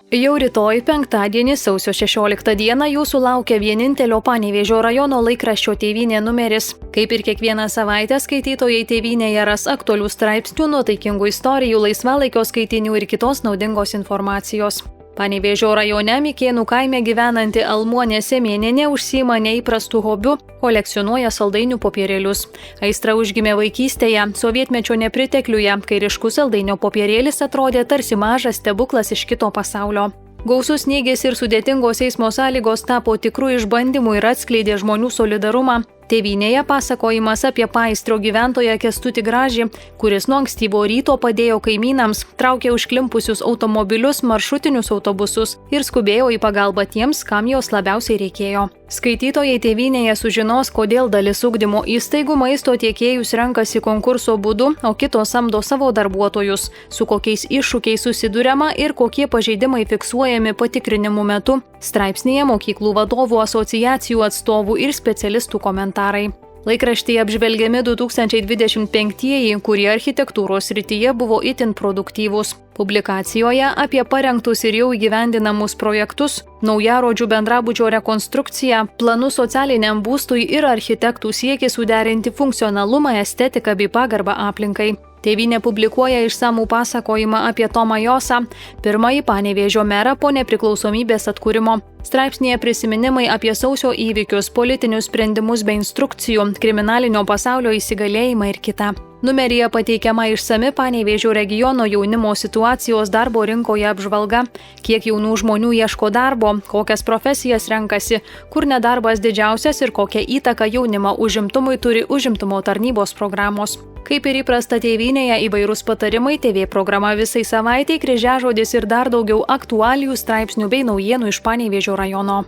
Jau rytoj, penktadienį, sausio 16 dieną, jūsų laukia vienintelio Panevėžio rajono laikraščio Tėvynė numeris. Kaip ir kiekvieną savaitę, skaitytojai Tėvynėje ras aktualių straipsnių, nuotaikingų istorijų, laisvalaikio skaitinių ir kitos naudingos informacijos. Panevėžio rajone Mikėnų kaime gyvenanti Almuonė Semėnienė užsiima neįprastų hobių, kolekcionuoja saldainių popierėlius. Aistra užgimė vaikystėje, sovietmečio nepritekliuje, kai ryškus saldainio popierėlis atrodė tarsi mažas stebuklas iš kito pasaulio. Gausus snygis ir sudėtingos eismo sąlygos tapo tikrų išbandymų ir atskleidė žmonių solidarumą. Tėvynėje pasakojimas apie Paistrio gyventoją Kęstutį Gražį, kuris nuo ankstyvo ryto padėjo kaimynams, traukė užklimpusius automobilius, maršrutinius autobusus ir skubėjo į pagalbą tiems, kam jos labiausiai reikėjo. Skaitytojai Tėvynėje sužinos, kodėl dalis ugdymo įstaigų maisto tiekėjus renkasi konkurso būdu, o kitos samdo savo darbuotojus, su kokiais iššūkiais susiduriama ir kokie pažeidimai fiksuojami patikrinimų metu. Straipsnėje mokyklų vadovų asociacijų atstovų ir specialistų komentarai. Laikraštyje apžvelgiami 2025-ieji, kurie architektūros srityje buvo itin produktyvūs. Publikacijoje apie parengtus ir jau įgyvendinamus projektus, naujarodžių bendrabučio rekonstrukciją, planus socialiniam būstui ir architektų siekį suderinti funkcionalumą, estetiką bei pagarbą aplinkai. Tėvynė publikuoja išsamų pasakojimą apie Tomą Josą, pirmąjį Panevėžio merą po nepriklausomybės atkūrimo. Straipsnėje prisiminimai apie sausio įvykius, politinius sprendimus bei instrukcijų, kriminalinio pasaulio įsigalėjimą ir kita. Numeryje pateikiama išsami Panevėžio regiono jaunimo situacijos darbo rinkoje apžvalga, kiek jaunų žmonių ieško darbo, kokias profesijas renkasi, kur nedarbas didžiausias ir kokią įtaką jaunimo užimtumui turi užimtumo tarnybos programos. Kaip ir įprasta Tėvynėje, įvairūs patarimai, TV programa visai savaitei, kryžiažodis ir dar daugiau aktualijų straipsnių bei naujienų iš Panevėžio rajono.